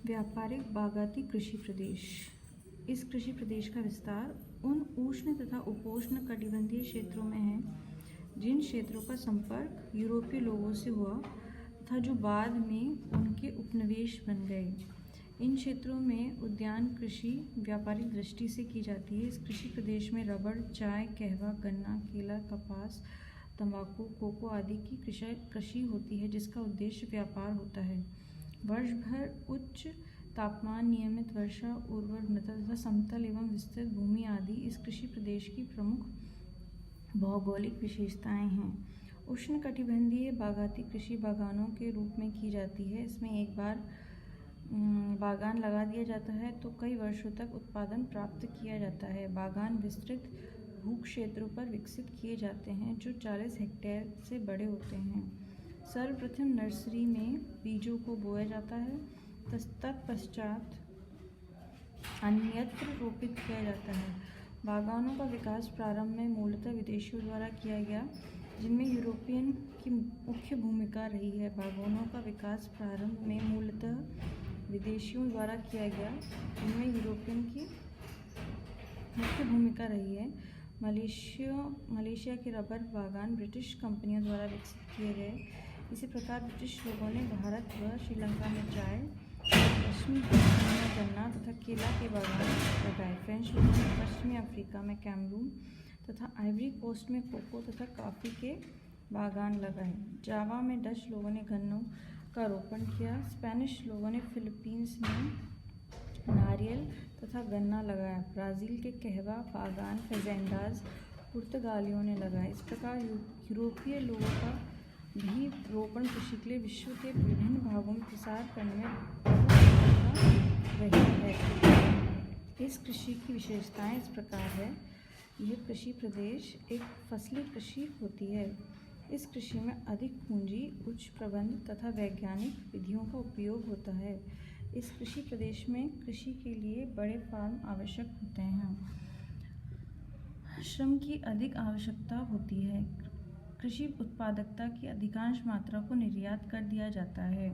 व्यापारिक बागाती कृषि प्रदेश। इस कृषि प्रदेश का विस्तार उन उष्ण तथा उपोष्ण कटिबंधीय क्षेत्रों में है जिन क्षेत्रों का संपर्क यूरोपीय लोगों से हुआ तथा जो बाद में उनके उपनिवेश बन गए। इन क्षेत्रों में उद्यान कृषि व्यापारिक दृष्टि से की जाती है। इस कृषि प्रदेश में रबड़, चाय, कहवा, गन्ना, केला, कपास, तंबाकू, कोको आदि की कृषि होती है जिसका उद्देश्य व्यापार होता है। वर्ष भर उच्च तापमान, नियमित वर्षा, उर्वर मृदा तथा समतल एवं विस्तृत भूमि आदि इस कृषि प्रदेश की प्रमुख भौगोलिक विशेषताएं हैं। उष्णकटिबंधीय बागाती कृषि बागानों के रूप में की जाती है। इसमें एक बार बागान लगा दिया जाता है तो कई वर्षों तक उत्पादन प्राप्त किया जाता है। बागान विस्तृत भूक्षेत्रों पर विकसित किए जाते हैं जो 40 हेक्टेयर से बड़े होते हैं। सर्वप्रथम नर्सरी में बीजों को बोया जाता है, तत्पश्चात अन्यत्र रोपित किया जाता है। बागानों का विकास प्रारंभ में मूलतः विदेशियों द्वारा किया गया, जिनमें यूरोपियन की मुख्य भूमिका रही है। बागानों का विकास प्रारंभ में मूलतः विदेशियों द्वारा किया गया, जिनमें यूरोपियन की मुख्य भूमिका रही है। मलेशिया के रबर बागान ब्रिटिश कंपनियों द्वारा विकसित किए गए। इसी प्रकार ब्रिटिश लोगों ने भारत व श्रीलंका में चाय, पश्चिमी ब्राज़ील में गन्ना तथा केला के बागान लगाए। फ्रेंच लोगों ने पश्चिमी अफ्रीका में कैमरून तथा आइवरी कोस्ट में कोको तथा कॉफ़ी के बागान लगाए। जावा में डच लोगों ने गन्नों का रोपण किया। स्पेनिश लोगों ने फिलीपींस में नारियल तथा गन्ना लगाया। ब्राज़ील के कहवा बागान फेजेंडाज पुर्तगालियों ने लगाए। इस प्रकार यूरोपीय लोगों का भी रोपण कृषि के लिए विश्व के विभिन्न भागों में प्रसार करने में रही है। इस कृषि की विशेषताएं इस प्रकार है। यह कृषि प्रदेश एक फसली कृषि होती है। इस कृषि में अधिक पूंजी, उच्च प्रबंध तथा वैज्ञानिक विधियों का उपयोग होता है। इस कृषि प्रदेश में कृषि के लिए बड़े फार्म आवश्यक होते हैं। श्रम की अधिक आवश्यकता होती है। कृषि उत्पादकता की अधिकांश मात्रा को निर्यात कर दिया जाता है।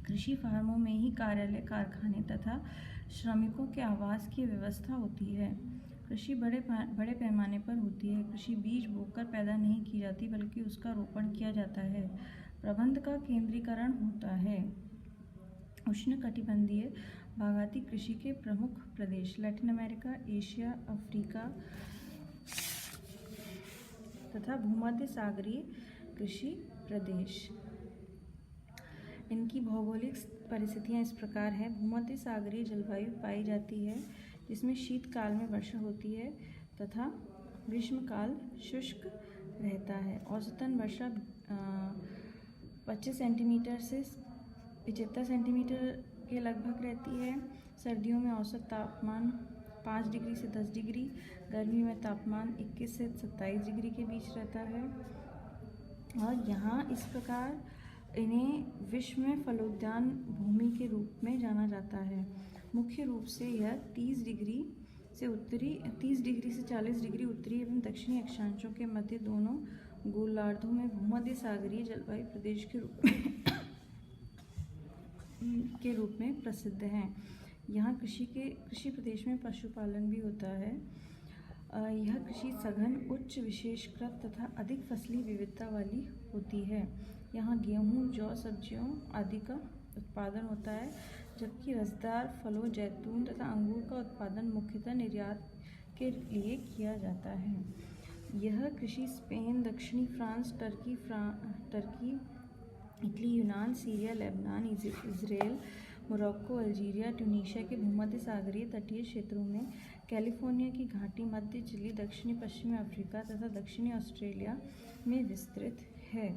कृषि फार्मों में ही कार्यालय, कारखाने तथा श्रमिकों के आवास की व्यवस्था होती है। कृषि बड़े पैमाने पर होती है। कृषि बीज बोकर पैदा नहीं की जाती बल्कि उसका रोपण किया जाता है। प्रबंध का केंद्रीकरण होता है। उष्णकटिबंधीय बागाती कृषि के प्रमुख प्रदेश लैटिन अमेरिका, एशिया, अफ्रीका तथा भूमध्य सागरीय कृषि प्रदेश। इनकी भौगोलिक परिस्थितियाँ इस प्रकार है। भूमध्य सागरीय जलवायु पाई जाती है जिसमें शीतकाल में वर्षा होती है तथा ग्रीष्मकाल शुष्क रहता है। औसतन वर्षा 25 सेंटीमीटर से 75 सेंटीमीटर के लगभग रहती है। सर्दियों में औसत तापमान 5 डिग्री से 10 डिग्री, गर्मी में तापमान 21 से 27 डिग्री के बीच रहता है। और यहाँ इस प्रकार इन्हें विश्व में फलोद्यान भूमि के रूप में जाना जाता है। मुख्य रूप से यह 30 डिग्री से 40 डिग्री उत्तरी एवं दक्षिणी अक्षांशों के मध्य दोनों गोलार्धों में भूमध्य सागरीय जलवायु प्रदेश के रूप में प्रसिद्ध है। यहाँ कृषि प्रदेश में पशुपालन भी होता है। यह कृषि सघन, उच्च विशेषकृत तथा अधिक फसली विविधता वाली होती है। यहाँ गेहूँ, जौ, सब्जियों आदि का उत्पादन होता है, जबकि रसदार फलों, जैतून तथा अंगूर का उत्पादन मुख्यतः निर्यात के लिए किया जाता है। यह कृषि स्पेन, दक्षिणी फ्रांस, टर्की, इटली, यूनान, Syria, Lebanon, Israel, Morocco, Algeria, Tunisia के भूमध्य सागरीय तटीय क्षेत्रों में, कैलिफोर्निया की घाटी, मध्य चिली, दक्षिणी पश्चिमी अफ्रीका तथा दक्षिणी ऑस्ट्रेलिया में विस्तृत है।